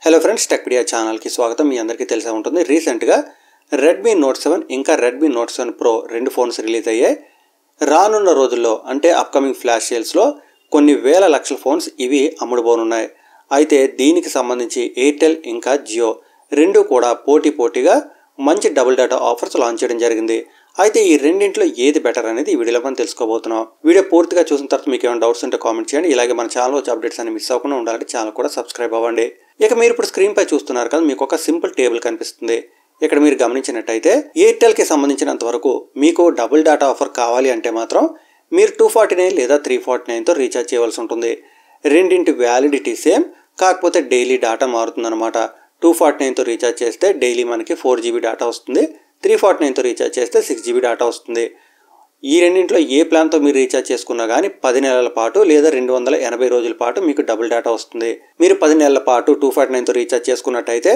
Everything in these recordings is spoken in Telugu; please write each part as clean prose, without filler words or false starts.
హలో ఫ్రెండ్స్, టెక్పీడియా ఛానల్కి స్వాగతం. మీ అందరికీ తెలిసే ఉంటుంది, రీసెంట్గా రెడ్మీ నోట్ 7 ఇంకా రెడ్మీ నోట్ 7 ప్రో రెండు ఫోన్స్ రిలీజ్ అయ్యాయి. రానున్న రోజుల్లో అంటే అప్కమింగ్ ఫ్లాష్ సేల్స్లో కొన్ని వేల లక్షల ఫోన్స్ ఇవి అమ్ముడుపోనున్నాయి. అయితే దీనికి సంబంధించి ఎయిర్టెల్ ఇంకా జియో రెండు కూడా పోటీగా మంచి డబుల్ డేటా ఆఫర్స్ లాంచ్ చేయడం జరిగింది. అయితే ఈ రెండింటిలో ఏది బెటర్ అనేది ఈ వీడియోలో మనం తెలుసుకోబోతున్నాం. వీడియో పూర్తిగా చూసిన తర్వాత మీకు ఏమైనా డౌట్స్ ఉంటే కామెంట్ చేయండి. ఇలాగే మన ఛానల్ వచ్చే అప్డేట్స్ అన్ని మిస్ అవ్వకుండా ఉండాలంటే ఛానల్ కూడా సబ్స్క్రైబ్ అవ్వండి. ఇక మీరు ఇప్పుడు స్క్రీన్ పై చూస్తున్నారు కదా, మీకు ఒక సింపుల్ టేబుల్ కనిపిస్తుంది. ఇక్కడ మీరు గమనించినట్టయితే ఎయిర్టెల్కి సంబంధించినంత వరకు మీకు డబుల్ డేటా ఆఫర్ కావాలి అంటే మాత్రం మీరు 249 లేదా 349తో రీఛార్జ్ చేయవలసి ఉంటుంది. రెండింటి వ్యాలిడిటీ సేమ్, కాకపోతే డైలీ డేటా మారుతుందన్నమాట. 249తో రీఛార్జ్ చేస్తే డైలీ మనకి 4 GB డేటా వస్తుంది. 349తో రీఛార్జ్ చేస్తే 6 GB డేటా వస్తుంది. ఈ రెండింటిలో ఏ ప్లాన్తో మీరు రీఛార్జ్ చేసుకున్నా కానీ 10 నెలల పాటు లేదా 280 రోజుల పాటు మీకు డబుల్ డేటా వస్తుంది. మీరు 10 నెలల పాటు 249తో రీఛార్జ్ చేసుకున్నట్టయితే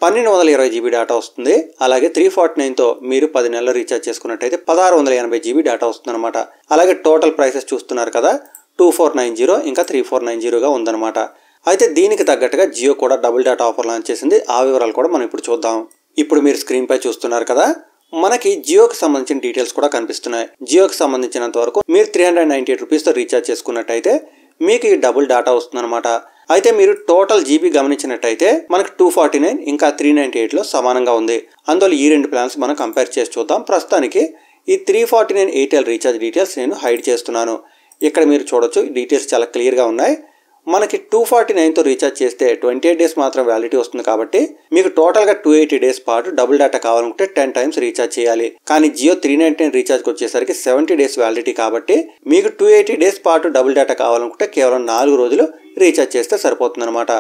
1220 GB డేటా వస్తుంది. అలాగే 349తో మీరు 10 నెలలు రీఛార్జ్ చేసుకున్నట్టయితే 1680 GB డేటా వస్తుంది అనమాట. అలాగే టోటల్ ప్రైసెస్ చూస్తున్నారు కదా, 2490 ఇంకా 3490గా ఉందన్నమాట. అయితే దీనికి తగ్గట్టుగా జియో కూడా డబుల్ డేటా ఆఫర్ లాంచ్ చేసింది. ఆ వివరాలు కూడా మనం ఇప్పుడు చూద్దాం. ఇప్పుడు మీరు స్క్రీన్ పై చూస్తున్నారు కదా, మనకి జియోకి సంబంధించిన డీటెయిల్స్ కూడా కనిపిస్తున్నాయి. జియోకి సంబంధించినంత వరకు మీరు 398 రూపీస్తో రీఛార్జ్ చేసుకున్నట్టయితే మీకు ఈ డబుల్ డేటా వస్తుందన్నమాట. అయితే మీరు టోటల్ జీబీ గమనించినట్టయితే మనకి 249 ఇంకా 398లో సమానంగా ఉంది. అందువల్ల ఈ రెండు ప్లాన్స్ మనం కంపేర్ చేసి చూద్దాం. ప్రస్తుతానికి ఈ 349 ఎయిర్టెల్ రీఛార్జ్ డీటెయిల్స్ నేను హైడ్ చేస్తున్నాను. ఇక్కడ మీరు చూడొచ్చు, డీటెయిల్స్ చాలా క్లియర్గా ఉన్నాయి. మనకి 249తో రీఛార్జ్ చేస్తే 28 డేస్ మాత్రం వ్యాలిడిటీ వస్తుంది. కాబట్టి మీకు టోటల్గా 280 డేస్ పాటు డబుల్ డేటా కావాలనుకుంటే 10 టైమ్స్ రీఛార్జ్ చేయాలి. కానీ జియో 399 రీఛార్జ్కి వచ్చేసరికి 70 డేస్ వ్యాలిడిటీ కాబట్టి మీకు 280 డేస్ పాటు డబుల్ డేటా కావాలనుకుంటే కేవలం 4 రోజులు రీఛార్జ్ చేస్తే సరిపోతుంది అనమాట.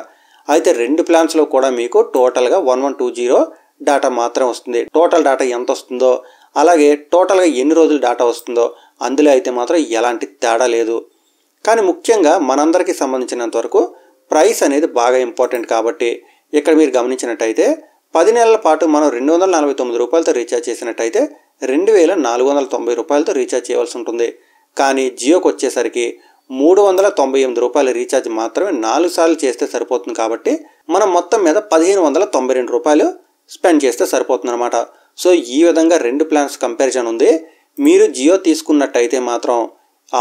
అయితే రెండు ప్లాన్స్లో కూడా మీకు టోటల్గా 1120 డేటా మాత్రం వస్తుంది. టోటల్ డేటా ఎంత వస్తుందో, అలాగే టోటల్గా ఎన్ని రోజులు డేటా వస్తుందో అందులో అయితే మాత్రం ఎలాంటి తేడా లేదు. కానీ ముఖ్యంగా మనందరికీ సంబంధించినంత వరకు ప్రైస్ అనేది బాగా ఇంపార్టెంట్. కాబట్టి ఇక్కడ మీరు గమనించినట్టయితే 10 నెలల పాటు మనం 249 రూపాయలతో రీఛార్జ్ చేసినట్టయితే 2490 రూపాయలతో రీఛార్జ్ చేయవలసి ఉంటుంది. కానీ జియోకి వచ్చేసరికి 398 రూపాయల రీఛార్జ్ మాత్రమే 4 సార్లు చేస్తే సరిపోతుంది. కాబట్టి మనం మొత్తం మీద 1592 రూపాయలు స్పెండ్ చేస్తే సరిపోతుంది అనమాట. సో ఈ విధంగా రెండు ప్లాన్స్ కంపారిజన్ ఉంది. మీరు జియో తీసుకున్నట్టయితే మాత్రం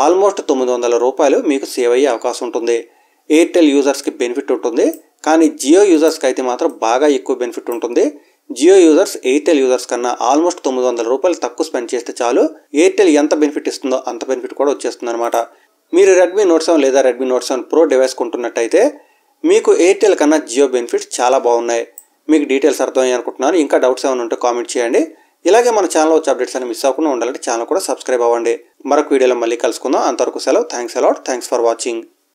ఆల్మోస్ట్ 900 రూపాయలు మీకు సేవ్ అయ్యే అవకాశం ఉంటుంది. ఎయిర్టెల్ యూజర్స్కి బెనిఫిట్ ఉంటుంది, కానీ జియో యూజర్స్కి అయితే మాత్రం బాగా ఎక్కువ బెనిఫిట్ ఉంటుంది. జియో యూజర్స్ ఎయిర్టెల్ యూజర్స్ కన్నా ఆల్మోస్ట్ 900 రూపాయలు తక్కువ స్పెండ్ చేస్తే చాలు, ఎయిర్టెల్ ఎంత బెనిఫిట్ ఇస్తుందో అంత బెనిఫిట్ కూడా వచ్చేస్తుంది అనమాట. మీరు రెడ్మీ నోట్ 7 లేదా రెడ్మీ నోట్ 7 ప్రో డివైస్ కొంటున్నట్టయితే మీకు ఎయిర్టెల్ కన్నా జియో బెనిఫిట్స్ చాలా బాగున్నాయి. మీకు డీటెయిల్స్ అర్థమయ్యాయి అనుకుంటున్నాను. ఇంకా డౌట్స్ ఏమైనా ఉంటే కామెంట్ చేయండి. ఇలాగే మన ఛానల్ వచ్చే అప్డేట్స్ అని మిస్ అవ్వకుండా ఉండాలంటే ఛానల్ కూడా సబ్స్క్రైబ్ అవ్వండి. మరొక వీడియోలో మళ్ళీ కలుసుకుందాం. అంతవరకు సెలవు. Thanks a lot. Thanks for watching.